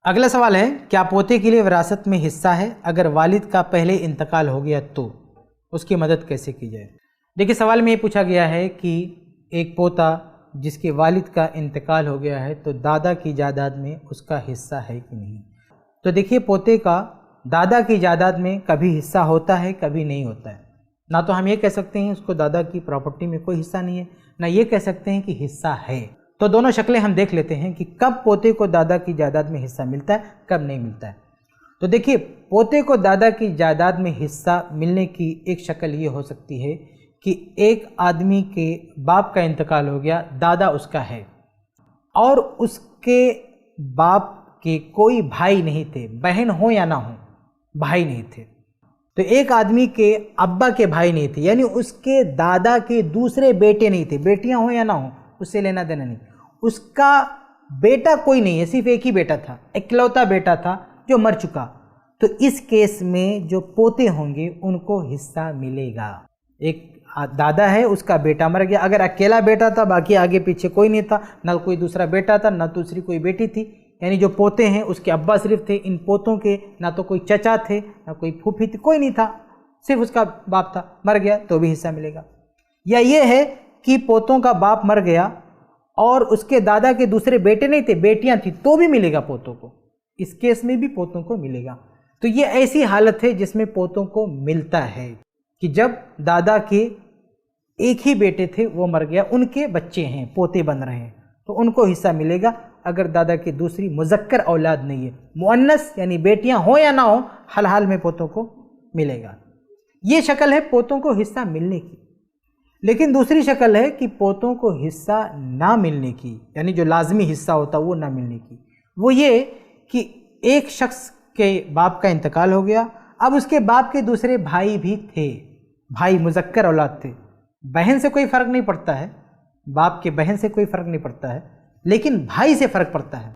اگلا سوال ہے، کیا پوتے کے لیے وراثت میں حصہ ہے؟ اگر والد کا پہلے انتقال ہو گیا تو اس کی مدد کیسے کی جائے؟ دیکھیے، سوال میں یہ پوچھا گیا ہے کہ ایک پوتا جس کے والد کا انتقال ہو گیا ہے تو دادا کی جائیداد میں اس کا حصہ ہے کہ نہیں؟ تو دیکھیے، پوتے کا دادا کی جائیداد میں کبھی حصہ ہوتا ہے، کبھی نہیں ہوتا ہے۔ نہ تو ہم یہ کہہ سکتے ہیں اس کو دادا کی پراپرٹی میں کوئی حصہ نہیں ہے، نہ یہ کہہ سکتے ہیں کہ حصہ ہے۔ تو دونوں شکلیں ہم دیکھ لیتے ہیں کہ کب پوتے کو دادا کی جائیداد میں حصہ ملتا ہے، کب نہیں ملتا ہے۔ تو دیکھیے، پوتے کو دادا کی جائیداد میں حصہ ملنے کی ایک شکل یہ ہو سکتی ہے کہ ایک آدمی کے باپ کا انتقال ہو گیا، دادا اس کا ہے، اور اس کے باپ کے کوئی بھائی نہیں تھے، بہن ہو یا نہ ہو، بھائی نہیں تھے۔ تو ایک آدمی کے ابا کے بھائی نہیں تھے، یعنی اس کے دادا کے دوسرے بیٹے نہیں تھے، بیٹیاں ہوں یا نہ ہوں اس سے لینا دینا نہیں۔ اس کا بیٹا کوئی نہیں ہے، صرف ایک ہی بیٹا تھا، اکلوتا بیٹا تھا جو مر چکا۔ تو اس کیس میں جو پوتے ہوں گے ان کو حصہ ملے گا۔ ایک دادا ہے، اس کا بیٹا مر گیا، اگر اکیلا بیٹا تھا، باقی آگے پیچھے کوئی نہیں تھا، نہ کوئی دوسرا بیٹا تھا، نہ دوسری کوئی بیٹی تھی، یعنی جو پوتے ہیں اس کے ابا صرف تھے، ان پوتوں کے نہ تو کوئی چچا تھے، نہ کوئی پھوپھی تھی، کوئی نہیں تھا، صرف اس کا باپ تھا، مر گیا تو بھی حصہ ملے گا۔ یا یہ ہے کہ پوتوں کا باپ مر گیا اور اس کے دادا کے دوسرے بیٹے نہیں تھے، بیٹیاں تھیں، تو بھی ملے گا پوتوں کو، اس کیس میں بھی پوتوں کو ملے گا۔ تو یہ ایسی حالت ہے جس میں پوتوں کو ملتا ہے کہ جب دادا کے ایک ہی بیٹے تھے وہ مر گیا، ان کے بچے ہیں، پوتے بن رہے ہیں، تو ان کو حصہ ملے گا اگر دادا کی دوسری مذکر اولاد نہیں ہے، مؤنث یعنی بیٹیاں ہوں یا نہ ہوں، حال میں پوتوں کو ملے گا۔ یہ شکل ہے پوتوں کو حصہ ملنے کی۔ لیکن دوسری شکل ہے کہ پوتوں کو حصہ نہ ملنے کی، یعنی جو لازمی حصہ ہوتا وہ نہ ملنے کی۔ وہ یہ کہ ایک شخص کے باپ کا انتقال ہو گیا، اب اس کے باپ کے دوسرے بھائی بھی تھے، بھائی مذکر اولاد تھے، بہن سے کوئی فرق نہیں پڑتا ہے، باپ کے بہن سے کوئی فرق نہیں پڑتا ہے، لیکن بھائی سے فرق پڑتا ہے۔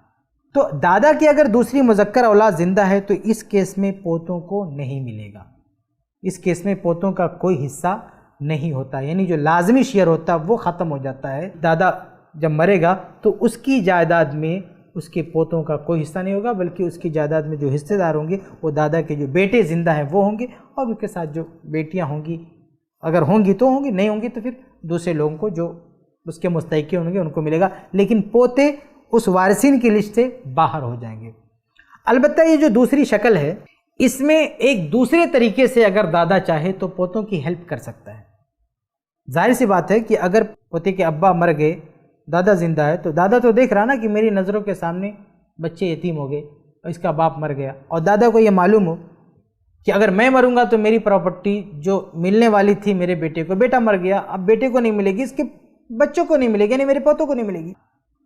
تو دادا کی اگر دوسری مذکر اولاد زندہ ہے تو اس کیس میں پوتوں کو نہیں ملے گا، اس کیس میں پوتوں کا کوئی حصہ نہیں ہوتا، یعنی جو لازمی شیئر ہوتا وہ ختم ہو جاتا ہے۔ دادا جب مرے گا تو اس کی جائیداد میں اس کے پوتوں کا کوئی حصہ نہیں ہوگا، بلکہ اس کی جائیداد میں جو حصے دار ہوں گے وہ دادا کے جو بیٹے زندہ ہیں وہ ہوں گے، اور ان کے ساتھ جو بیٹیاں ہوں گی، اگر ہوں گی تو ہوں گی، نہیں ہوں گی تو پھر دوسرے لوگوں کو جو اس کے مستحق ہوں گے ان کو ملے گا، لیکن پوتے اس وارثین کی لسٹ سے باہر ہو جائیں گے۔ البتہ یہ جو دوسری شکل ہے، اس میں ایک دوسرے طریقے سے اگر دادا چاہے تو پوتوں کی ہیلپ کر سکتا ہے۔ ظاہر سی بات ہے کہ اگر پوتے کے ابا مر گئے، دادا زندہ ہے، تو دادا تو دیکھ رہا نا کہ میری نظروں کے سامنے بچے یتیم ہو گئے اور اس کا باپ مر گیا، اور دادا کو یہ معلوم ہو کہ اگر میں مروں گا تو میری پراپرٹی جو ملنے والی تھی میرے بیٹے کو، بیٹا مر گیا، اب بیٹے کو نہیں ملے گی، اس کے بچوں کو نہیں ملے گی، یعنی میرے پوتوں کو نہیں ملے گی۔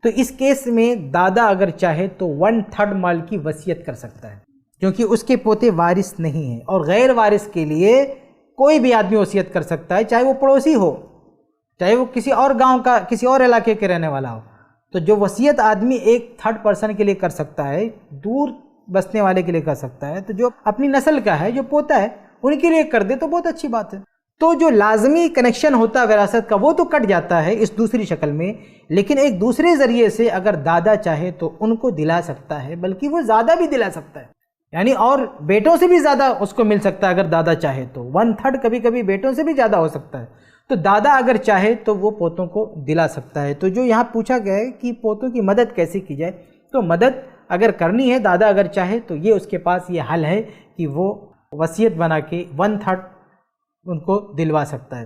تو اس کیس میں دادا اگر چاہے تو 1/3 مال کی وصیت کر سکتا ہے، کیونکہ اس کے پوتے وارث نہیں ہیں، اور غیر وارث کے لیے کوئی بھی آدمی وصیت کر سکتا ہے، چاہے وہ پڑوسی ہو، چاہے وہ کسی اور گاؤں کا، کسی اور علاقے کے رہنے والا ہو۔ تو جو وصیت آدمی ایک 3rd پرسن کے لیے کر سکتا ہے، دور بسنے والے کے لیے کر سکتا ہے، تو جو اپنی نسل کا ہے، جو پوتا ہے، ان کے لیے کر دے تو بہت اچھی بات ہے۔ تو جو لازمی کنیکشن ہوتا ہے وراثت کا وہ تو کٹ جاتا ہے اس دوسری شکل میں، لیکن ایک دوسرے ذریعے سے اگر دادا چاہے تو ان کو دلا سکتا ہے، بلکہ وہ زیادہ بھی دلا سکتا ہے، یعنی اور بیٹوں سے بھی زیادہ اس کو مل سکتا ہے اگر دادا چاہے تو 1/3، کبھی کبھی بیٹوں سے بھی زیادہ ہو سکتا ہے۔ تو دادا اگر چاہے تو وہ پوتوں کو دلا سکتا ہے۔ تو جو یہاں پوچھا گیا ہے کہ پوتوں کی مدد کیسے کی جائے، تو مدد اگر کرنی ہے، دادا اگر چاہے تو یہ اس کے پاس یہ حل ہے کہ وہ وصیت بنا کے 1/3 ان کو دلوا سکتا ہے۔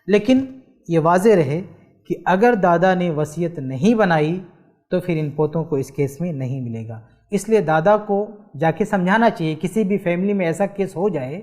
لیکن یہ واضح رہے کہ اگر دادا نے وصیت نہیں بنائی تو پھر ان پوتوں کو اس کیس میں نہیں ملے گا۔ اس لیے دادا کو جا کے سمجھانا چاہیے، کسی بھی فیملی میں ایسا کیس ہو جائے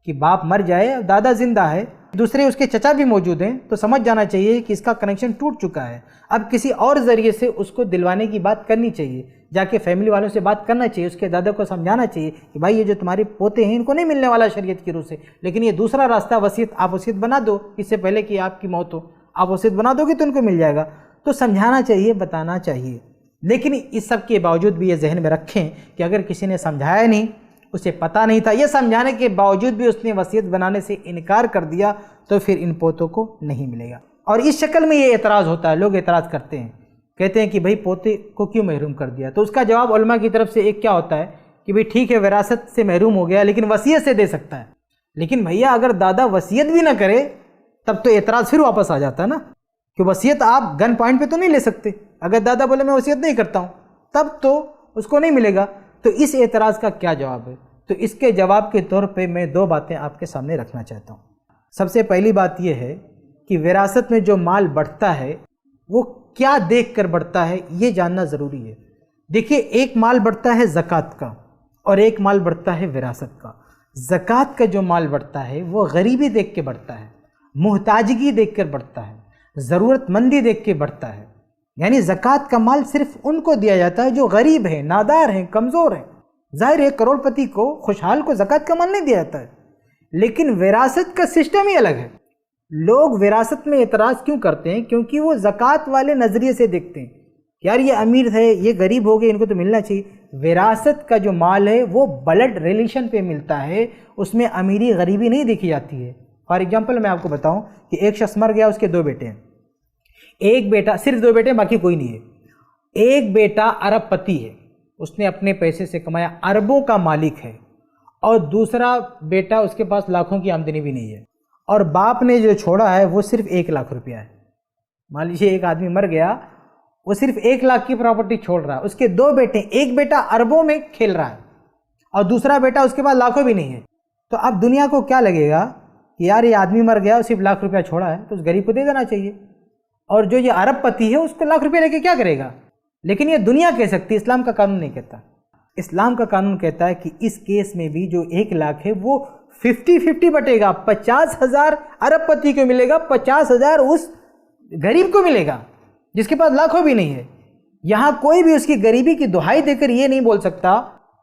کہ باپ مر جائے، دادا زندہ ہے، دوسرے اس کے چچا بھی موجود ہیں، تو سمجھ جانا چاہیے کہ اس کا کنیکشن ٹوٹ چکا ہے، اب کسی اور ذریعے سے اس کو دلوانے کی بات کرنی چاہیے، جا کے فیملی والوں سے بات کرنا چاہیے، اس کے دادا کو سمجھانا چاہیے کہ بھائی یہ جو تمہارے پوتے ہیں ان کو نہیں ملنے والا شریعت کی روح سے، لیکن یہ دوسرا راستہ وصیت، آپ وصیت بنا دو اس سے پہلے کہ آپ کی موت ہو، آپ وصیت بنا دو گے تو ان کو مل جائے گا۔ تو سمجھانا چاہیے، بتانا چاہیے، لیکن اس سب کے باوجود بھی یہ ذہن میں رکھیں کہ اگر کسی نے سمجھایا نہیں، اسے پتہ نہیں تھا، یہ سمجھانے کے باوجود بھی اس نے وصیت بنانے سے انکار کر دیا، تو پھر ان پوتوں کو نہیں ملے گا۔ اور اس شکل میں یہ اعتراض ہوتا ہے، لوگ اعتراض کرتے ہیں کہتے ہیں کہ بھائی پوتے کو کیوں محروم کر دیا؟ تو اس کا جواب علماء کی طرف سے ایک کیا ہوتا ہے کہ بھئی ٹھیک ہے وراثت سے محروم ہو گیا لیکن وصیت سے دے سکتا ہے. لیکن بھیا اگر دادا وصیت بھی نہ کرے تب تو اعتراض پھر واپس آ جاتا ہے نا کہ وصیت آپ گن پوائنٹ پہ تو نہیں لے سکتے. اگر دادا بولے میں وصیت نہیں کرتا ہوں تب تو اس کو نہیں ملے گا. تو اس اعتراض کا کیا جواب ہے؟ تو اس کے جواب کے طور پہ میں دو باتیں آپ کے سامنے رکھنا چاہتا ہوں. سب سے پہلی بات یہ ہے کہ وراثت میں جو مال بڑھتا ہے وہ کیا دیکھ کر بڑھتا ہے یہ جاننا ضروری ہے. دیکھیے ایک مال بڑھتا ہے زکوٰۃ کا اور ایک مال بڑھتا ہے وراثت کا. زکوٰۃ کا جو مال بڑھتا ہے وہ غریبی دیکھ کے بڑھتا ہے, محتاجگی دیکھ کر بڑھتا ہے, ضرورت مندی دیکھ کے بڑھتا ہے. یعنی زکوٰۃ کا مال صرف ان کو دیا جاتا ہے جو غریب ہیں, نادار ہیں, کمزور ہیں. ظاہر ہے کروڑ پتی کو, خوشحال کو زکوٰۃ کا مال نہیں دیا جاتا ہے. لیکن وراثت کا سسٹم ہی الگ ہے. لوگ وراثت میں اعتراض کیوں کرتے ہیں؟ کیونکہ وہ زکوٰۃ والے نظریے سے دیکھتے ہیں یار یہ امیر ہے, یہ غریب ہو گئے, ان کو تو ملنا چاہیے. وراثت کا جو مال ہے وہ بلڈ ریلیشن پہ ملتا ہے, اس میں امیری غریبی نہیں دیکھی جاتی ہے. فار ایگزامپل میں آپ کو بتاؤں کہ ایک شخص مر گیا, اس کے دو بیٹے ہیں. ایک بیٹا, صرف دو بیٹے ہیں باقی کوئی نہیں ہے. ایک بیٹا ارب پتی ہے, اس نے اپنے پیسے سے کمایا, اربوں کا مالک ہے. اور دوسرا بیٹا اس کے پاس لاکھوں کی آمدنی بھی نہیں ہے, اور باپ نے جو چھوڑا ہے وہ صرف 1 لاکھ روپیہ ہے. مان لیجیے ایک آدمی مر گیا, وہ صرف 1 لاکھ کی پراپرٹی چھوڑ رہا ہے. اس کے دو بیٹے, ایک بیٹا اربوں میں کھیل رہا ہے اور دوسرا بیٹا اس کے پاس لاکھوں بھی نہیں ہے. تو اب دنیا کو کیا لگے گا کہ یار یہ آدمی مر گیا, صرف 1 لاکھ روپیہ چھوڑا ہے تو اس غریب کو دے دینا چاہیے, اور جو یہ ارب پتی ہے اس کو 1 لاکھ روپیہ لے کے کیا کرے گا؟ لیکن یہ دنیا کہہ سکتی ہے, اسلام کا قانون نہیں کہتا. اسلام کا قانون کہتا ہے کہ اس کیس میں بھی جو 1 لاکھ ہے وہ 50-50 بٹے گا. 50,000 ارب پتی کو ملے گا, 50,000 اس غریب کو ملے گا جس کے پاس لاکھوں بھی نہیں ہے. یہاں کوئی بھی اس کی غریبی کی دہائی دے کر یہ نہیں بول سکتا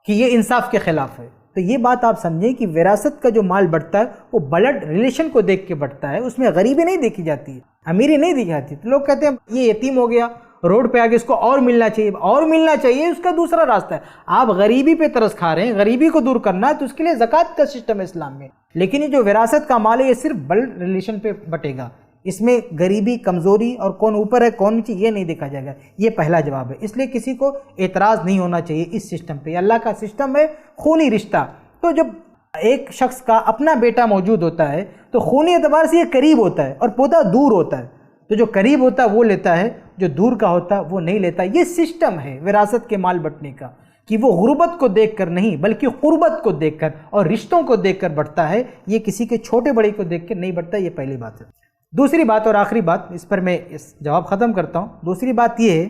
کہ یہ انصاف کے خلاف ہے. تو یہ بات آپ سمجھیں کہ وراثت کا جو مال بڑھتا ہے وہ بلڈ ریلیشن کو دیکھ کے بڑھتا ہے, اس میں غریبی نہیں دیکھی جاتی ہے, امیری نہیں دی جاتی. تو لوگ کہتے ہیں یہ یتیم ہو گیا, روڈ پہ آگے اس کو اور ملنا چاہیے, اور ملنا چاہیے, اس کا دوسرا راستہ ہے. آپ غریبی پہ ترس کھا رہے ہیں, غریبی کو دور کرنا ہے تو اس کے لیے زکوٰۃ کا سسٹم ہے اسلام میں. لیکن یہ جو وراثت کا مال ہے یہ صرف بلڈ ریلیشن پہ بٹے گا, اس میں غریبی, کمزوری اور کون اوپر ہے کون نیچے یہ نہیں دیکھا جائے گا. یہ پہلا جواب ہے. اس لیے کسی کو اعتراض نہیں ہونا چاہیے اس سسٹم پہ. اللہ کا سسٹم ہے خونی رشتہ. تو جب ایک شخص کا اپنا بیٹا موجود ہوتا ہے تو خونی اعتبار سے یہ قریب ہوتا ہے اور پوتا دور ہوتا ہے. تو جو قریب ہوتا ہے وہ لیتا ہے, جو دور کا ہوتا ہے وہ نہیں لیتا. یہ سسٹم ہے وراثت کے مال بٹنے کا کہ وہ غربت کو دیکھ کر نہیں بلکہ قربت کو دیکھ کر اور رشتوں کو دیکھ کر بڑھتا ہے. یہ کسی کے چھوٹے بڑے کو دیکھ کر نہیں بڑھتا. یہ پہلی بات ہے. دوسری بات اور آخری بات, اس پر میں اس جواب ختم کرتا ہوں. دوسری بات یہ ہے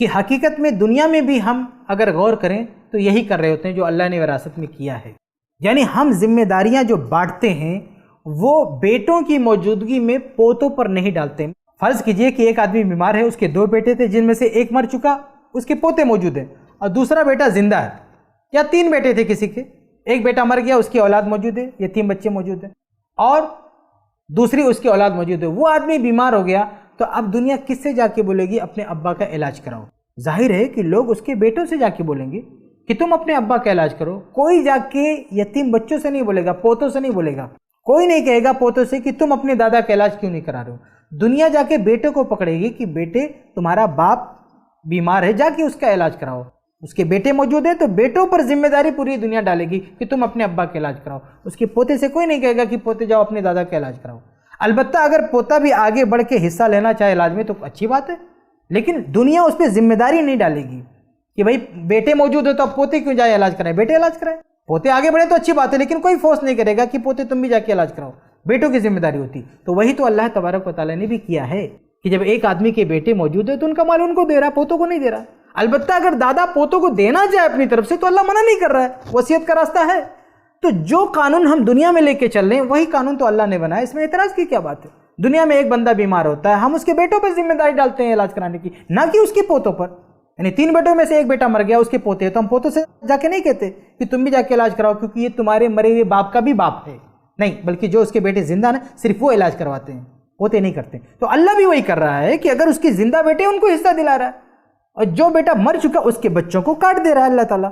کہ حقیقت میں دنیا میں بھی ہم اگر غور کریں تو یہی کر رہے ہوتے ہیں جو اللہ نے وراثت میں کیا ہے. یعنی ہم ذمہ داریاں جو بانٹتے ہیں وہ بیٹوں کی موجودگی میں پوتوں پر نہیں ڈالتے. فرض کیجئے کہ ایک آدمی بیمار ہے, اس کے 2 بیٹے تھے جن میں سے ایک مر چکا, اس کے پوتے موجود ہیں, اور دوسرا بیٹا زندہ ہے. یا 3 بیٹے تھے کسی کے, ایک بیٹا مر گیا, اس کی اولاد موجود ہے, یتیم بچے موجود ہیں, اور دوسری اس کی اولاد موجود ہے. وہ آدمی بیمار ہو گیا تو اب دنیا کس سے جا کے بولے گی اپنے ابا کا علاج کراؤ؟ ظاہر ہے کہ لوگ اس کے بیٹوں سے جا کے بولیں گے کہ تم اپنے ابا کا علاج کرو. کوئی جا کے یتیم بچوں سے نہیں بولے گا, پوتوں سے نہیں بولے گا. کوئی نہیں کہے گا پوتوں سے کہ تم اپنے دادا کا علاج کیوں نہیں کرا رہے ہو. دنیا جا کے بیٹے کو پکڑے گی کہ بیٹے تمہارا باپ بیمار ہے, جا کے اس کا علاج کراؤ. اس کے بیٹے موجود ہیں تو بیٹوں پر ذمہ داری پوری دنیا ڈالے گی کہ تم اپنے ابا کا علاج کراؤ. اس کے پوتے سے کوئی نہیں کہے گا کہ پوتے جاؤ اپنے دادا کا علاج کراؤ. البتہ اگر پوتا بھی آگے بڑھ کے حصہ لینا چاہے علاج میں تو اچھی بات ہے, لیکن دنیا اس پہ ذمہ داری نہیں ڈالے گی کہ بھائی بیٹے موجود ہو تو اب پوتے کیوں جائے علاج کرائیں, بیٹے علاج کرائیں. پوتے آگے بڑھے تو اچھی بات ہے, لیکن کوئی فورس نہیں کرے گا کہ پوتے تم بھی جا کے علاج کراؤ. بیٹوں کی ذمہ داری ہوتی. تو وہی تو اللہ تبارک و تعالیٰ نے بھی کیا ہے کہ جب ایک آدمی کے بیٹے موجود ہیں تو ان کا مال ان کو دے رہا, پوتوں کو نہیں دے رہا. البتہ اگر دادا پوتوں کو دینا چاہے اپنی طرف سے تو اللہ منع نہیں کر رہا ہے, وصیت کا راستہ ہے. تو جو قانون ہم دنیا میں لے کے چل رہے ہیں وہی قانون تو اللہ نے بنایا, اس میں اعتراض کی کیا بات ہے؟ دنیا میں ایک بندہ بیمار ہوتا ہے, ہم اس کے بیٹوں پہ ذمہ داری ڈالتے ہیں علاج کرانے کی, نہ کہ اس کے پوتوں پر. یعنی 3 بیٹوں میں سے ایک بیٹا مر گیا, اس کے پوتے ہیں, تو ہم پوتوں سے جا کے نہیں کہتے کہ تم بھی جا کے علاج کراؤ کیونکہ یہ تمہارے مرے ہوئے باپ کا بھی باپ ہے. نہیں, بلکہ جو اس کے بیٹے زندہ نا صرف وہ علاج کرواتے ہیں, پوتے نہیں کرتے. تو اللہ بھی وہی کر رہا ہے کہ اگر اس کی زندہ بیٹے ان کو حصہ دلا رہا ہے, اور جو بیٹا مر چکا اس کے بچوں کو کاٹ دے رہا ہے اللہ تعالیٰ.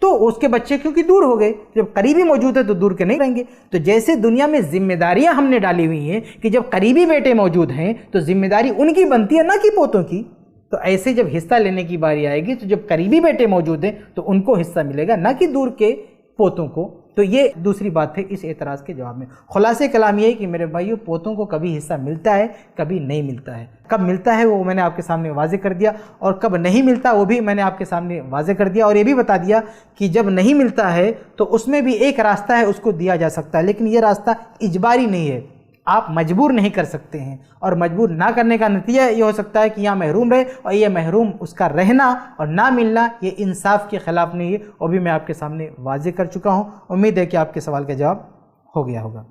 تو اس کے بچے کیونکہ دور ہو گئے, جب قریبی موجود ہے تو دور کے نہیں رہیں گے. تو جیسے دنیا میں ذمہ داریاں ہم نے ڈالی ہوئی ہیں کہ جب قریبی بیٹے موجود ہیں تو ذمہ داری ان کی بنتی ہے نہ کہ پوتوں کی. تو ایسے جب حصہ لینے کی باری آئے گی تو جب قریبی بیٹے موجود ہیں تو ان کو حصہ ملے گا، نہ کہ دور کے پوتوں کو۔ تو یہ دوسری بات ہے اس اعتراض کے جواب میں۔ خلاصے کلام یہ ہے کہ میرے بھائیو، پوتوں کو کبھی حصہ ملتا ہے، کبھی نہیں ملتا ہے۔ کب ملتا ہے وہ میں نے آپ کے سامنے واضح کر دیا، اور کب نہیں ملتا وہ بھی میں نے آپ کے سامنے واضح کر دیا، اور یہ بھی بتا دیا کہ جب نہیں ملتا ہے تو اس میں بھی ایک راستہ ہے، اس کو دیا جا سکتا ہے، لیکن یہ راستہ اجباری نہیں ہے، آپ مجبور نہیں کر سکتے ہیں، اور مجبور نہ کرنے کا نتیجہ یہ ہو سکتا ہے کہ یہاں محروم رہے، اور یہ محروم اس کا رہنا اور نہ ملنا یہ انصاف کے خلاف نہیں ہے، وہ بھی میں آپ کے سامنے واضح کر چکا ہوں۔ امید ہے کہ آپ کے سوال کا جواب ہو گیا ہوگا۔